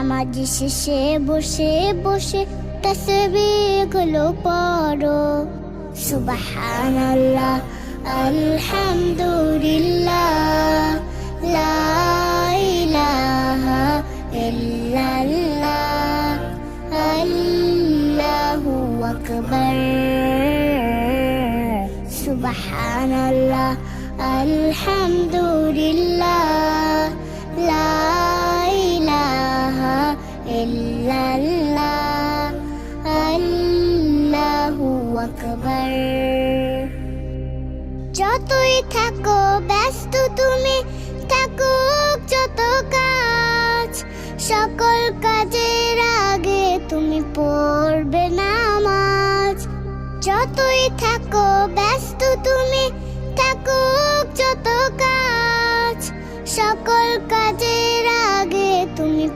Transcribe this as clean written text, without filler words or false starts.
নামাজ শেষে বসে বসে তাসবিহগুলো পড়ো। সুবহানাল্লাহ, আলহামদুলিল্লাহ, লা ইলাহা ইল্লাল্লাহ, আল্লাহু আকবার। সুবহানাল্লাহ, আলহামদুলিল্লাহ, লা ইলাহা ইল্লাল্লাহ, আল্লাহু আকবার। যতই থাকো ব্যস্ত তুমি, থাকুক যত কাজ, সকল কাজের আগে তুমি পড়বে নামাজ। যতই থাকো ব্যস্ত তুমি, থাকুক যত কাজ, সকল কাজের আগে তুমি